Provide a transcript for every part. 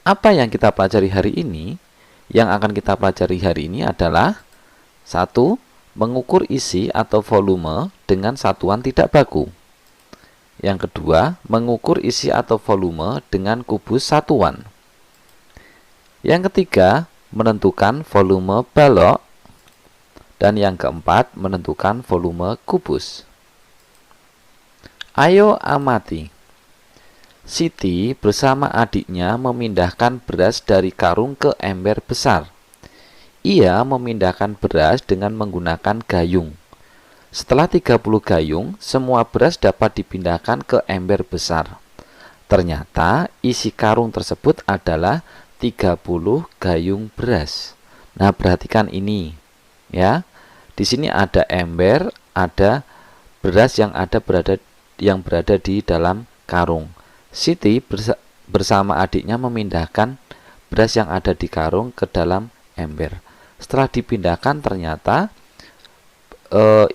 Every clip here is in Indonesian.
Apa yang kita pelajari hari ini? Yang akan kita pelajari hari ini adalah 1. Mengukur isi atau volume dengan satuan tidak baku. Yang kedua, mengukur isi atau volume dengan kubus satuan. Yang ketiga, menentukan volume balok. Dan yang keempat, menentukan volume kubus. Ayo amati. Siti bersama adiknya memindahkan beras dari karung ke ember besar. Ia memindahkan beras dengan menggunakan gayung. Setelah 30 gayung, semua beras dapat dipindahkan ke ember besar. Ternyata isi karung tersebut adalah 30 gayung beras. Nah, perhatikan ini ya. Di sini ada ember, ada beras yang berada di dalam karung. Siti bersama adiknya memindahkan beras yang ada di karung ke dalam ember. Setelah dipindahkan, ternyata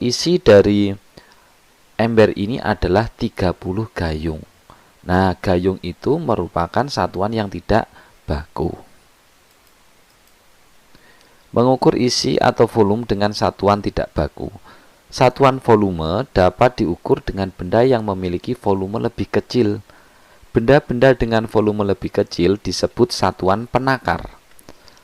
isi dari ember ini adalah 30 gayung. Nah, gayung itu merupakan satuan yang tidak baku. Mengukur isi atau volume dengan satuan tidak baku. Satuan volume dapat diukur dengan benda yang memiliki volume lebih kecil. Benda-benda dengan volume lebih kecil disebut satuan penakar.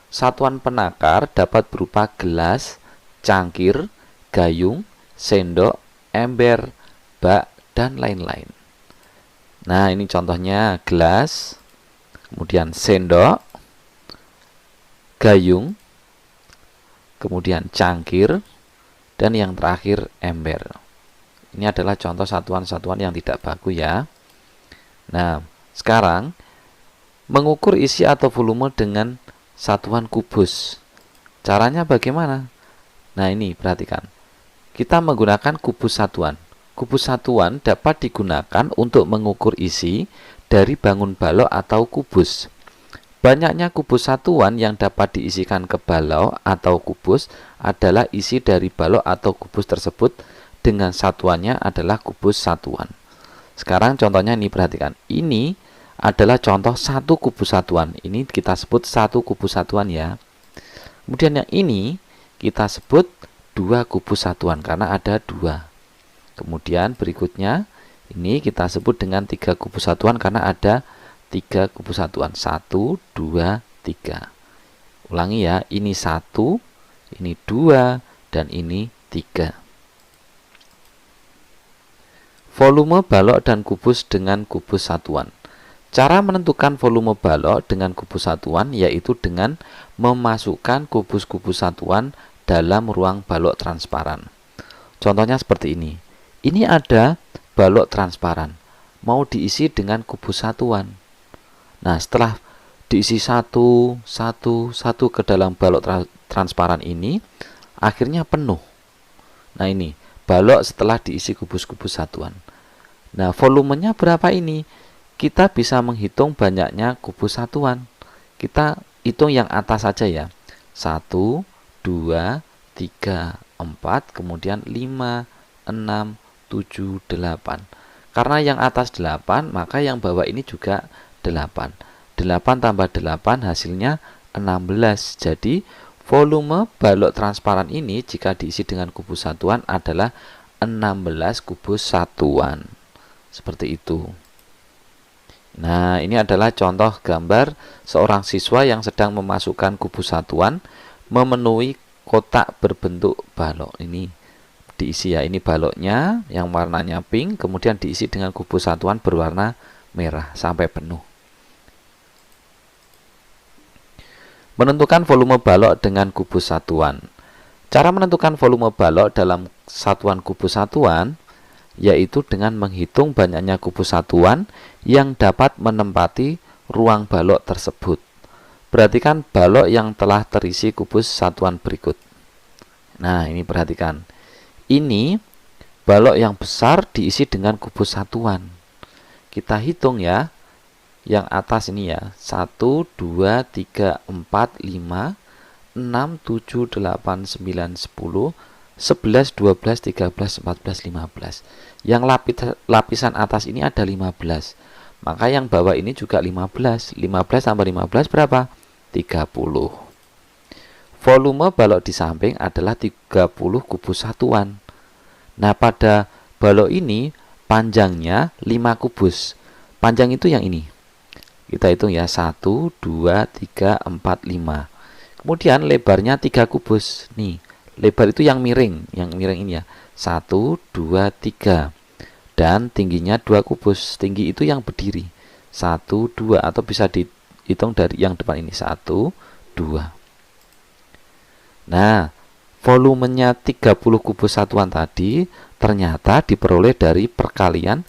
Satuan penakar dapat berupa gelas, cangkir, gayung, sendok, ember, bak, dan lain-lain. Nah, ini contohnya gelas, kemudian sendok, gayung, kemudian cangkir, dan yang terakhir ember. Ini adalah contoh satuan-satuan yang tidak baku ya. Nah, sekarang mengukur isi atau volume dengan satuan kubus. Caranya bagaimana? Nah, ini perhatikan. Kita menggunakan kubus satuan. Kubus satuan dapat digunakan untuk mengukur isi dari bangun balok atau kubus. Banyaknya kubus satuan yang dapat diisikan ke balok atau kubus adalah isi dari balok atau kubus tersebut dengan satuannya adalah kubus satuan. Sekarang contohnya ini perhatikan. Ini adalah contoh satu kubus satuan. Ini kita sebut satu kubus satuan ya. Kemudian yang ini kita sebut dua kubus satuan karena ada dua. Kemudian berikutnya ini kita sebut dengan tiga kubus satuan karena ada tiga kubus satuan. 1, 2, 3. Ulangi ya. Ini 1, ini 2, dan ini 3. Volume balok dan kubus dengan kubus satuan. Cara menentukan volume balok dengan kubus satuan yaitu dengan memasukkan kubus-kubus satuan dalam ruang balok transparan. Contohnya seperti ini. Ini ada balok transparan, mau diisi dengan kubus satuan. Nah, setelah diisi satu ke dalam balok transparan ini, akhirnya penuh. Nah, ini balok setelah diisi kubus-kubus satuan. Nah, volumenya berapa ini? Kita bisa menghitung banyaknya kubus satuan. Kita hitung yang atas saja ya. 1, 2, 3, 4, kemudian 5, 6, 7, 8. Karena yang atas 8, maka yang bawah ini juga 8. 8 tambah 8 hasilnya 16. Jadi volume balok transparan ini jika diisi dengan kubus satuan adalah 16 kubus satuan. Seperti itu. Nah, ini adalah contoh gambar seorang siswa yang sedang memasukkan kubus satuan memenuhi kotak berbentuk balok. Ini diisi ya, ini baloknya yang warnanya pink, kemudian diisi dengan kubus satuan berwarna merah sampai penuh. Menentukan volume balok dengan kubus satuan. Cara menentukan volume balok dalam satuan kubus satuan yaitu dengan menghitung banyaknya kubus satuan yang dapat menempati ruang balok tersebut. Perhatikan balok yang telah terisi kubus satuan berikut. Nah, ini perhatikan. Ini balok yang besar diisi dengan kubus satuan. Kita hitung ya. Yang atas ini ya. 1, 2, 3, 4, 5, 6, 7, 8, 9, 10, 11, 12, 13, 14, 15. Yang lapisan atas ini ada 15. Maka yang bawah ini juga 15. 15 tambah 15 berapa? 30. Volume balok di samping adalah 30 kubus satuan. Nah, pada balok ini panjangnya 5 kubus. Panjang itu yang ini. Kita hitung ya, 1, 2, 3, 4, 5. Kemudian lebarnya 3 kubus. Nih, lebar itu yang miring ini ya. 1, 2, 3. Dan tingginya 2 kubus. Tinggi itu yang berdiri. 1, 2, atau bisa dihitung dari yang depan ini. 1, 2. Nah, volumenya 30 kubus satuan tadi ternyata diperoleh dari perkalian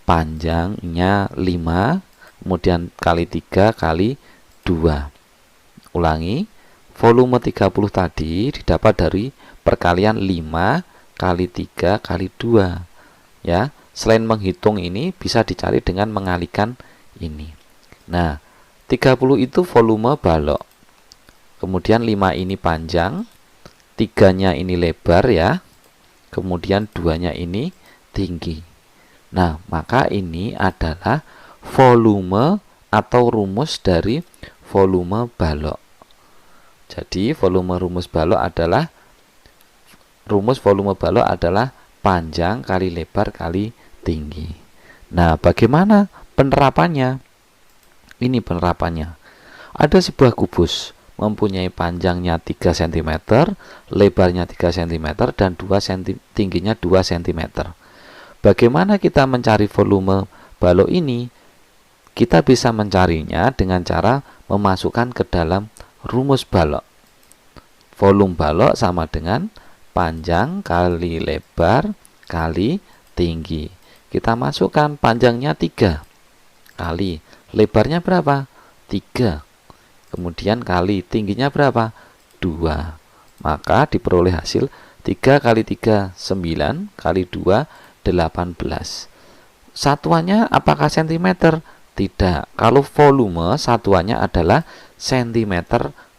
panjangnya 5, kemudian kali 3 kali 2. Ulangi, volume 30 tadi didapat dari perkalian 5 kali 3 kali 2. Ya, selain menghitung ini bisa dicari dengan mengalikan ini. Nah, 30 itu volume balok. Kemudian 5 ini panjang, 3-nya ini lebar ya. Kemudian 2-nya ini tinggi. Nah, maka ini adalah volume atau rumus dari volume balok. Jadi, rumus volume balok adalah panjang kali lebar kali tinggi. Nah, bagaimana penerapannya? Ini penerapannya. Ada sebuah kubus mempunyai panjangnya 3 cm, lebarnya 3 cm, dan tingginya 2 cm. Bagaimana kita mencari volume balok ini? Kita bisa mencarinya dengan cara memasukkan ke dalam rumus balok. Volume balok sama dengan panjang kali lebar kali tinggi. Kita masukkan panjangnya 3 kali lebarnya berapa? 3. Kemudian kali tingginya berapa? 2. Maka diperoleh hasil 3 kali 3, 9 kali 2, 18. Satuannya apakah cm? Tidak. Kalau volume satuannya adalah cm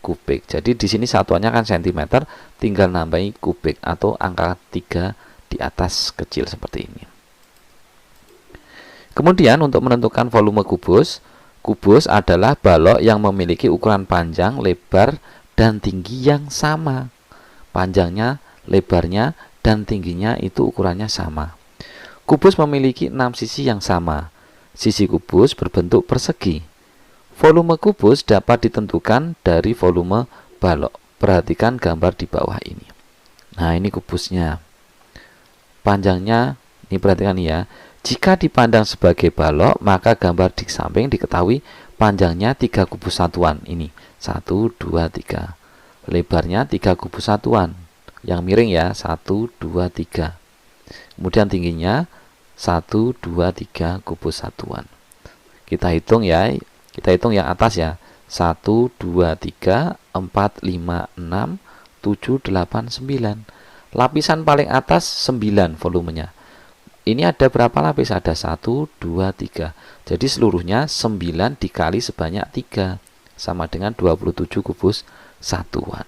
kubik. Jadi di sini satuannya kan cm, tinggal nambahi kubik atau angka 3 di atas kecil seperti ini. Kemudian untuk menentukan volume kubus, kubus adalah balok yang memiliki ukuran panjang, lebar, dan tinggi yang sama. Panjangnya, lebarnya, dan tingginya itu ukurannya sama. Kubus memiliki 6 sisi yang sama. Sisi kubus berbentuk persegi. Volume kubus dapat ditentukan dari volume balok. Perhatikan gambar di bawah ini. Nah, ini kubusnya. Panjangnya, ini perhatikan ya. Jika dipandang sebagai balok, maka gambar di samping diketahui panjangnya 3 kubus satuan. Ini 1, 2, 3. Lebarnya 3 kubus satuan. Yang miring ya, 1, 2, 3. Kemudian tingginya 1, 2, 3 kubus satuan. Kita hitung ya. Kita hitung yang atas ya. 1, 2, 3, 4, 5, 6, 7, 8, 9. Lapisan paling atas 9 volumenya. Ini ada berapa lapis? Ada 1, 2, 3. Jadi seluruhnya 9 dikali sebanyak 3. Sama dengan 27 kubus satuan.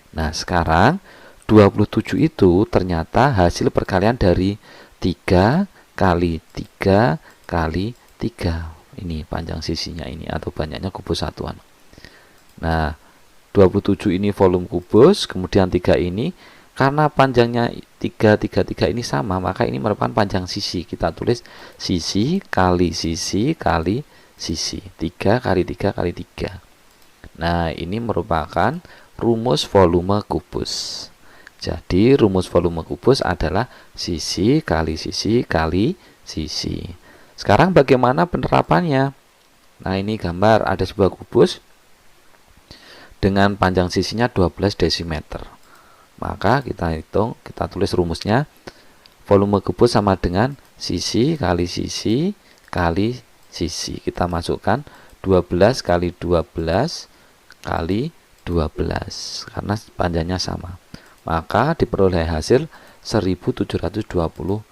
Nah, sekarang 27 itu ternyata hasil perkalian dari 3 kali 3 kali 3. Ini panjang sisinya ini atau banyaknya kubus satuan. Nah, 27 ini volume kubus, kemudian 3 ini karena panjangnya 3 ini sama, maka ini merupakan panjang sisi. Kita tulis sisi kali sisi kali sisi. 3 kali 3 kali 3. Nah, ini merupakan rumus volume kubus. Jadi, rumus volume kubus adalah sisi kali sisi kali sisi. Sekarang bagaimana penerapannya? Nah, ini gambar ada sebuah kubus dengan panjang sisinya 12 desimeter. Maka kita hitung, kita tulis rumusnya. Volume kubus sama dengan sisi kali sisi kali sisi. Kita masukkan 12 kali 12 kali 12 karena panjangnya sama. Maka diperoleh hasil 1728.